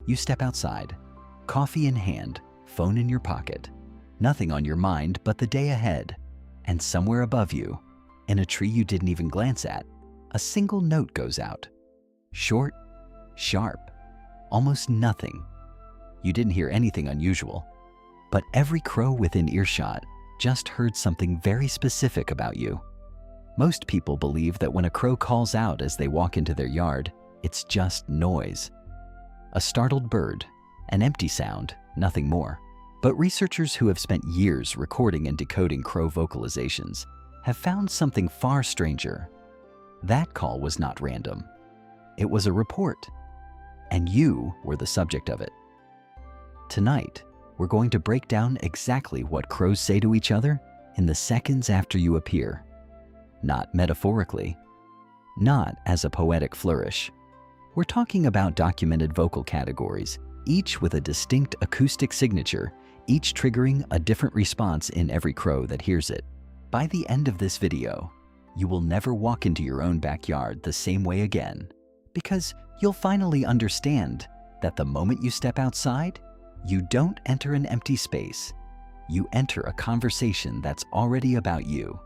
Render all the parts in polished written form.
You step outside, coffee in hand, phone in your pocket, nothing on your mind but the day ahead, and somewhere above you, in a tree you didn't even glance at, a single note goes out. Short, sharp, almost nothing. You didn't hear anything unusual, but every crow within earshot just heard something very specific about you. Most people believe that when a crow calls out as they walk into their yard, it's just noise. A startled bird, an empty sound, nothing more. But researchers who have spent years recording and decoding crow vocalizations have found something far stranger. That call was not random. It was a report, and you were the subject of it. Tonight, we're going to break down exactly what crows say to each other in the seconds after you appear. Not metaphorically, not as a poetic flourish. We're talking about documented vocal categories, each with a distinct acoustic signature, each triggering a different response in every crow that hears it. By the end of this video, you will never walk into your own backyard the same way again, because you'll finally understand that the moment you step outside, you don't enter an empty space. You enter a conversation that's already about you.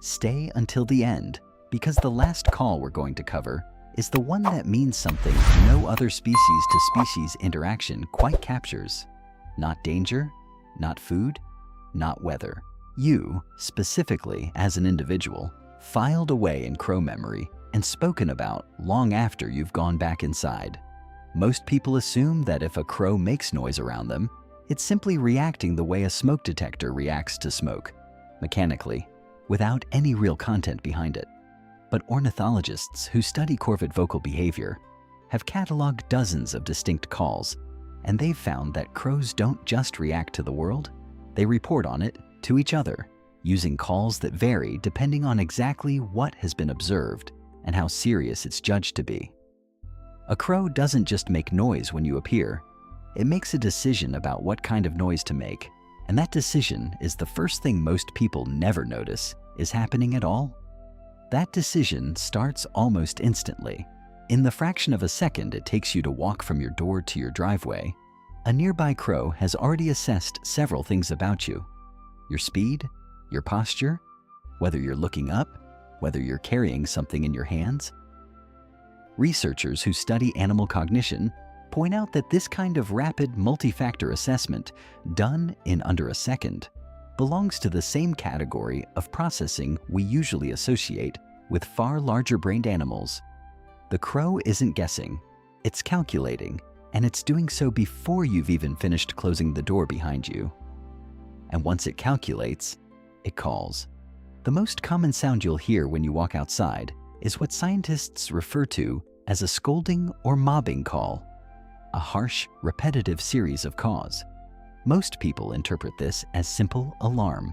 Stay until the end, because the last call we're going to cover is the one that means something no other species-to-species interaction quite captures. Not danger, not food, not weather. You, specifically as an individual, filed away in crow memory and spoken about long after you've gone back inside. Most people assume that if a crow makes noise around them, it's simply reacting the way a smoke detector reacts to smoke, mechanically, without any real content behind it. But ornithologists who study corvid vocal behavior have cataloged dozens of distinct calls, and they've found that crows don't just react to the world, they report on it to each other, using calls that vary depending on exactly what has been observed and how serious it's judged to be. A crow doesn't just make noise when you appear, it makes a decision about what kind of noise to make, and that decision is the first thing most people never notice is happening at all. That decision starts almost instantly. In the fraction of a second it takes you to walk from your door to your driveway, a nearby crow has already assessed several things about you. Your speed, your posture, whether you're looking up, whether you're carrying something in your hands. Researchers who study animal cognition point out that this kind of rapid multi-factor assessment, done in under a second, belongs to the same category of processing we usually associate with far larger-brained animals. The crow isn't guessing, it's calculating, and it's doing so before you've even finished closing the door behind you. And once it calculates, it calls. The most common sound you'll hear when you walk outside is what scientists refer to as a scolding or mobbing call, a harsh, repetitive series of caws. Most people interpret this as simple alarm.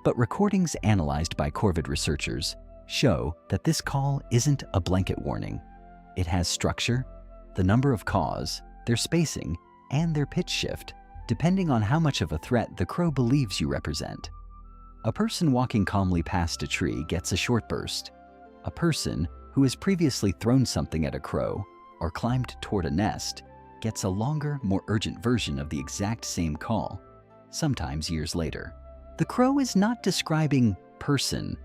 But recordings analyzed by corvid researchers show that this call isn't a blanket warning. It has structure, the number of caws, their spacing, and their pitch shift, depending on how much of a threat the crow believes you represent. A person walking calmly past a tree gets a short burst. A person who has previously thrown something at a crow or climbed toward a nest gets a longer, more urgent version of the exact same call, sometimes years later. The crow is not describing person,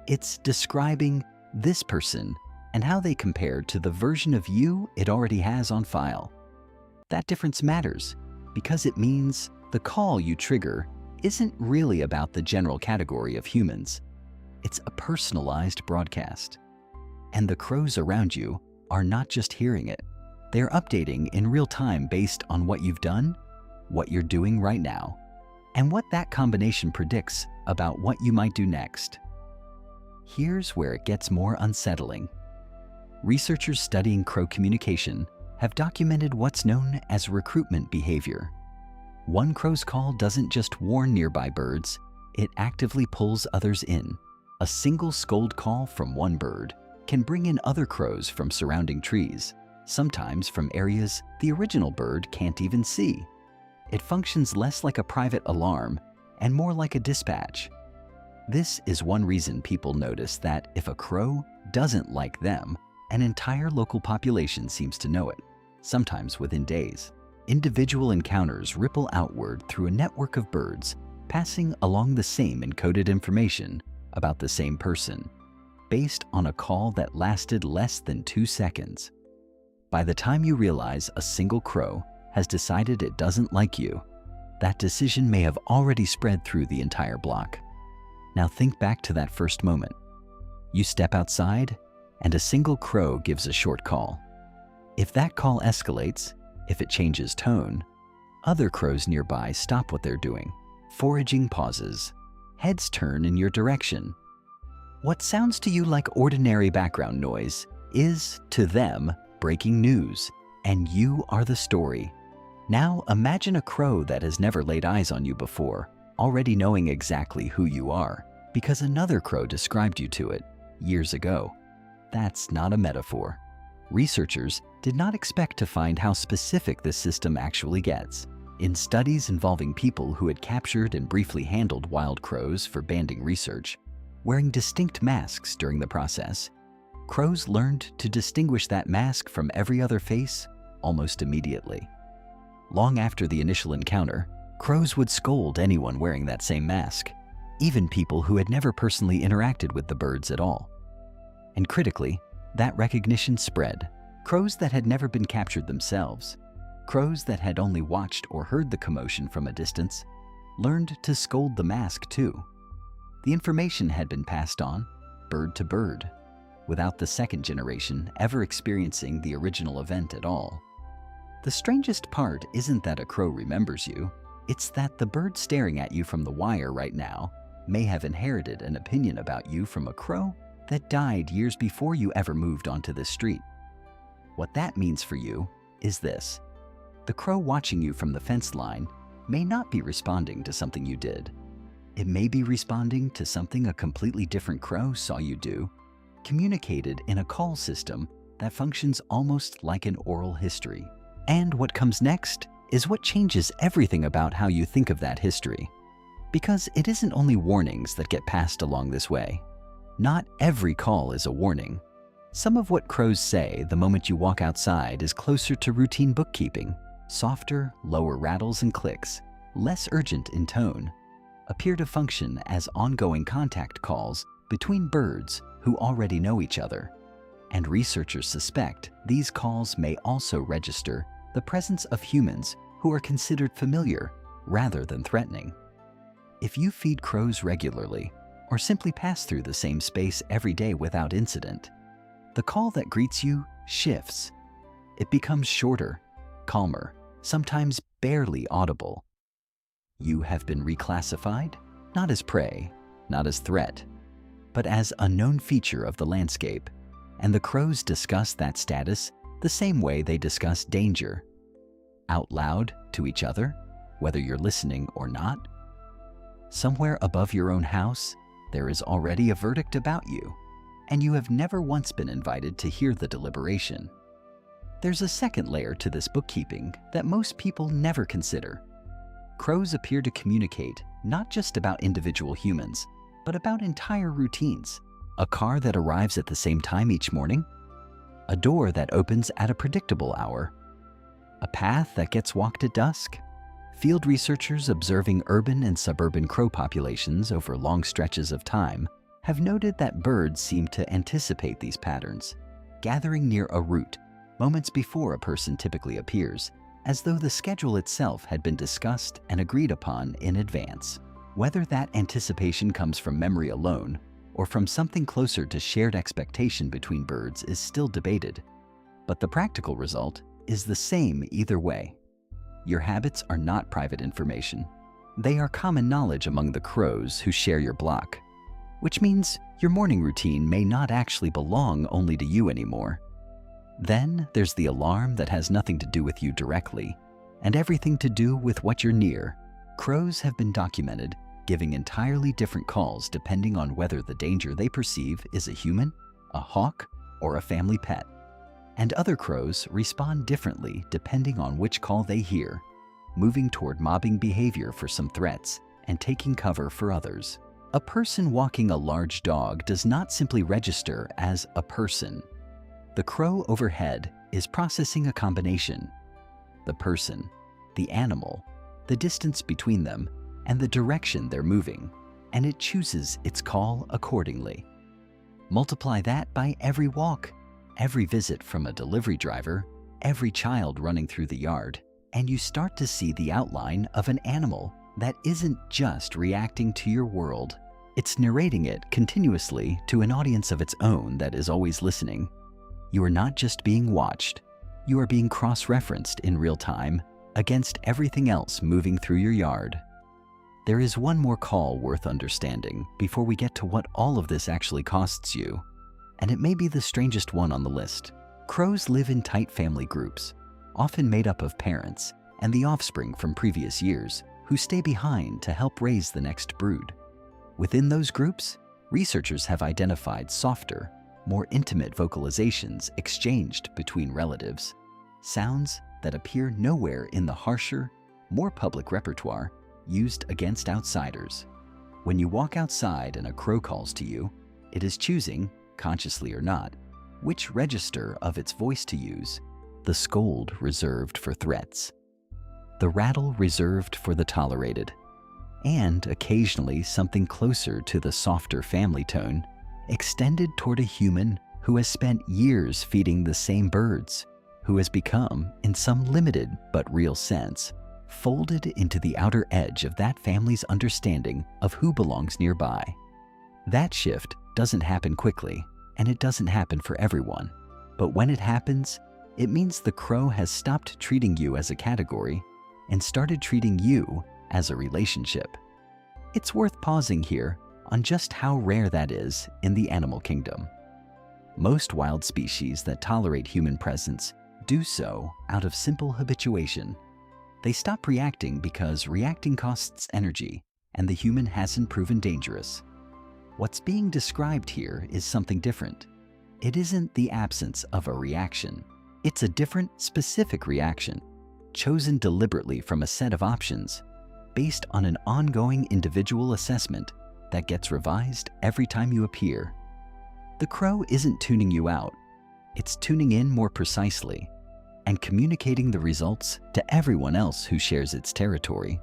it's describing this person and how they compare to the version of you it already has on file. That difference matters because it means the call you trigger isn't really about the general category of humans. It's a personalized broadcast. And the crows around you are not just hearing it. They're updating in real time based on what you've done, what you're doing right now, and what that combination predicts about what you might do next. Here's where it gets more unsettling. Researchers studying crow communication have documented what's known as recruitment behavior. One crow's call doesn't just warn nearby birds, it actively pulls others in. A single scold call from one bird can bring in other crows from surrounding trees, sometimes from areas the original bird can't even see. It functions less like a private alarm and more like a dispatch. This is one reason people notice that if a crow doesn't like them, an entire local population seems to know it. sometimes within days. Individual encounters ripple outward through a network of birds, passing along the same encoded information about the same person, based on a call that lasted less than 2 seconds. By the time you realize a single crow has decided it doesn't like you, that decision may have already spread through the entire block. Now think back to that first moment. You step outside, and a single crow gives a short call. If that call escalates, if it changes tone, other crows nearby stop what they're doing. Foraging pauses. Heads turn in your direction. What sounds to you like ordinary background noise is, to them, breaking news, and you are the story. Now imagine a crow that has never laid eyes on you before, already knowing exactly who you are, because another crow described you to it years ago. That's not a metaphor. Researchers did not expect to find how specific this system actually gets. In studies involving people who had captured and briefly handled wild crows for banding research, wearing distinct masks during the process, crows learned to distinguish that mask from every other face almost immediately. Long after the initial encounter, crows would scold anyone wearing that same mask, even people who had never personally interacted with the birds at all. And critically, that recognition spread. Crows that had never been captured themselves, crows that had only watched or heard the commotion from a distance, learned to scold the mask too. The information had been passed on, bird to bird, without the second generation ever experiencing the original event at all. The strangest part isn't that a crow remembers you, it's that the bird staring at you from the wire right now may have inherited an opinion about you from a crow that died years before you ever moved onto this street. What that means for you is this. The crow watching you from the fence line may not be responding to something you did. It may be responding to something a completely different crow saw you do, communicated in a call system that functions almost like an oral history. And what comes next is what changes everything about how you think of that history. Because it isn't only warnings that get passed along this way. Not every call is a warning. Some of what crows say the moment you walk outside is closer to routine bookkeeping. Softer, lower rattles and clicks, less urgent in tone, appear to function as ongoing contact calls between birds who already know each other. And researchers suspect these calls may also register the presence of humans who are considered familiar rather than threatening. If you feed crows regularly, or simply pass through the same space every day without incident, the call that greets you shifts. It becomes shorter, calmer, sometimes barely audible. You have been reclassified, not as prey, not as threat, but as a known feature of the landscape, and the crows discuss that status the same way they discuss danger, out loud to each other, whether you're listening or not. Somewhere above your own house, there is already a verdict about you, and you have never once been invited to hear the deliberation. There's a second layer to this bookkeeping that most people never consider. Crows appear to communicate not just about individual humans, but about entire routines. A car that arrives at the same time each morning, a door that opens at a predictable hour, a path that gets walked at dusk. Field researchers observing urban and suburban crow populations over long stretches of time have noted that birds seem to anticipate these patterns, gathering near a route moments before a person typically appears, as though the schedule itself had been discussed and agreed upon in advance. Whether that anticipation comes from memory alone or from something closer to shared expectation between birds is still debated, but the practical result is the same either way. Your habits are not private information. They are common knowledge among the crows who share your block, which means your morning routine may not actually belong only to you anymore. Then there's the alarm that has nothing to do with you directly, and everything to do with what you're near. Crows have been documented giving entirely different calls depending on whether the danger they perceive is a human, a hawk, or a family pet. And other crows respond differently depending on which call they hear, moving toward mobbing behavior for some threats and taking cover for others. A person walking a large dog does not simply register as a person. The crow overhead is processing a combination: the person, the animal, the distance between them, and the direction they're moving, and it chooses its call accordingly. Multiply that by every walk, every visit from a delivery driver, every child running through the yard, and you start to see the outline of an animal that isn't just reacting to your world. It's narrating it continuously to an audience of its own that is always listening. You are not just being watched, you are being cross-referenced in real time against everything else moving through your yard. There is one more call worth understanding before we get to what all of this actually costs you, and it may be the strangest one on the list. Crows live in tight family groups, often made up of parents and the offspring from previous years who stay behind to help raise the next brood. Within those groups, researchers have identified softer, more intimate vocalizations exchanged between relatives, sounds that appear nowhere in the harsher, more public repertoire used against outsiders. When you walk outside and a crow calls to you, it is choosing, consciously or not, which register of its voice to use: the scold reserved for threats, the rattle reserved for the tolerated, and occasionally something closer to the softer family tone, extended toward a human who has spent years feeding the same birds, who has become, in some limited but real sense, folded into the outer edge of that family's understanding of who belongs nearby. That shift doesn't happen quickly, and it doesn't happen for everyone. But when it happens, it means the crow has stopped treating you as a category and started treating you as a relationship. It's worth pausing here on just how rare that is in the animal kingdom. Most wild species that tolerate human presence do so out of simple habituation. They stop reacting because reacting costs energy, and the human hasn't proven dangerous. What's being described here is something different. It isn't the absence of a reaction. It's a different, specific reaction, chosen deliberately from a set of options, based on an ongoing individual assessment that gets revised every time you appear. The crow isn't tuning you out. It's tuning in more precisely and communicating the results to everyone else who shares its territory.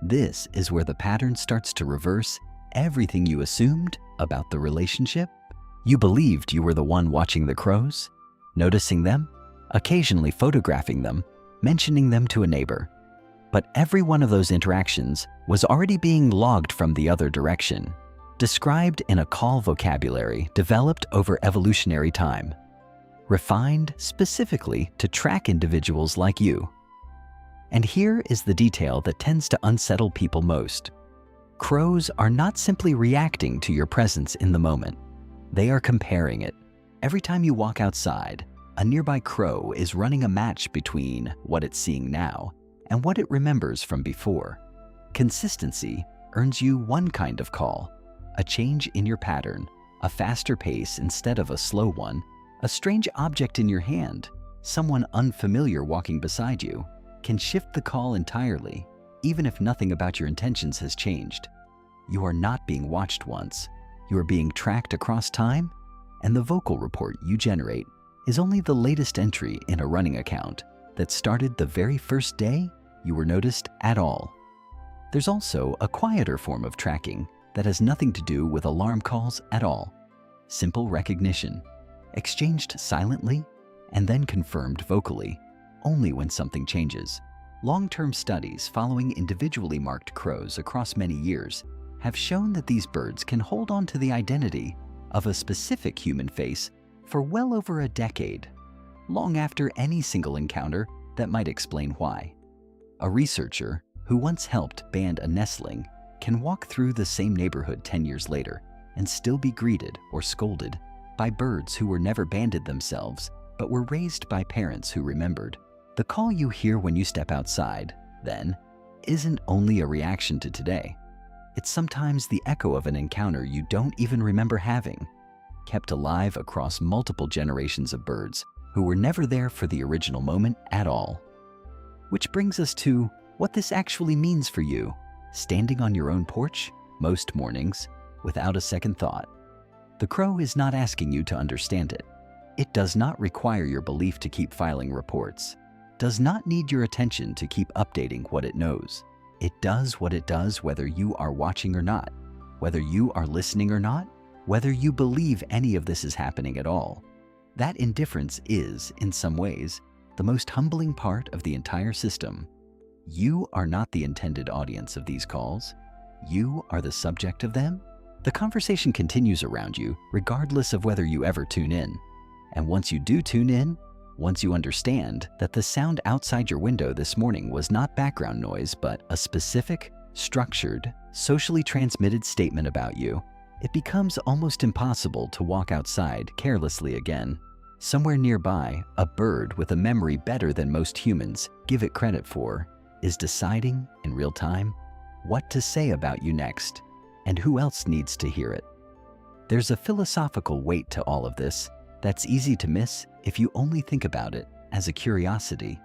This is where the pattern starts to reverse everything you assumed about the relationship. You believed you were the one watching the crows, noticing them, occasionally photographing them, mentioning them to a neighbor. But every one of those interactions was already being logged from the other direction, described in a call vocabulary developed over evolutionary time, refined specifically to track individuals like you. And here is the detail that tends to unsettle people most. Crows are not simply reacting to your presence in the moment. They are comparing it. Every time you walk outside, a nearby crow is running a match between what it's seeing now and what it remembers from before. Consistency earns you one kind of call, a change in your pattern, a faster pace instead of a slow one, a strange object in your hand, someone unfamiliar walking beside you, can shift the call entirely, even if nothing about your intentions has changed. You are not being watched once. You are being tracked across time, and the vocal report you generate is only the latest entry in a running account that started the very first day you were noticed at all. There's also a quieter form of tracking that has nothing to do with alarm calls at all. Simple recognition, exchanged silently and then confirmed vocally, only when something changes. Long-term studies following individually marked crows across many years have shown that these birds can hold on to the identity of a specific human face for well over a decade, long after any single encounter that might explain why. A researcher who once helped band a nestling can walk through the same neighborhood 10 years later and still be greeted or scolded by birds who were never banded themselves but were raised by parents who remembered. The call you hear when you step outside, then, isn't only a reaction to today. It's sometimes the echo of an encounter you don't even remember having, kept alive across multiple generations of birds who were never there for the original moment at all. Which brings us to what this actually means for you, standing on your own porch most mornings without a second thought. The crow is not asking you to understand it. It does not require your belief to keep filing reports, does not need your attention to keep updating what it knows. It does what it does whether you are watching or not, whether you are listening or not, whether you believe any of this is happening at all. That indifference is, in some ways, the most humbling part of the entire system. You are not the intended audience of these calls. You are the subject of them. The conversation continues around you, regardless of whether you ever tune in. And once you do tune in, once you understand that the sound outside your window this morning was not background noise, but a specific, structured, socially transmitted statement about you, it becomes almost impossible to walk outside carelessly again. Somewhere nearby, a bird with a memory better than most humans give it credit for is deciding in real time what to say about you next and who else needs to hear it. There's a philosophical weight to all of this that's easy to miss if you only think about it as a curiosity.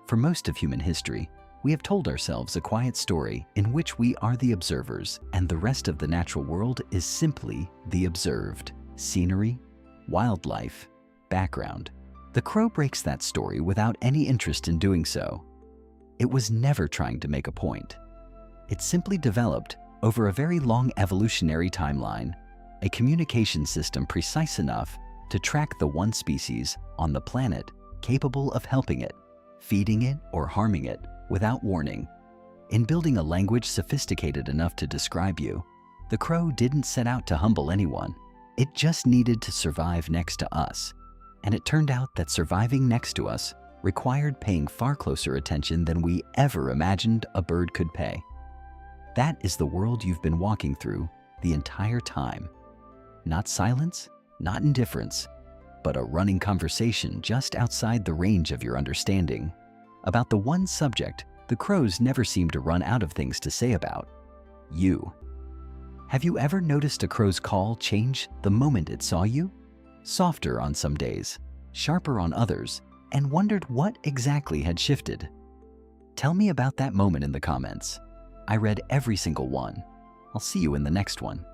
For most of human history, we have told ourselves a quiet story in which we are the observers and the rest of the natural world is simply the observed. Scenery, wildlife, background. The crow breaks that story without any interest in doing so. It was never trying to make a point. It simply developed, over a very long evolutionary timeline, a communication system precise enough to track the one species on the planet capable of helping it, feeding it, or harming it without warning. In building a language sophisticated enough to describe you, the crow didn't set out to humble anyone. It just needed to survive next to us. And it turned out that surviving next to us required paying far closer attention than we ever imagined a bird could pay. That is the world you've been walking through the entire time. Not silence, not indifference, but a running conversation just outside the range of your understanding. About the one subject the crows never seem to run out of things to say about: you. Have you ever noticed a crow's call change the moment it saw you? Softer on some days, sharper on others, and wondered what exactly had shifted? Tell me about that moment in the comments. I read every single one. I'll see you in the next one.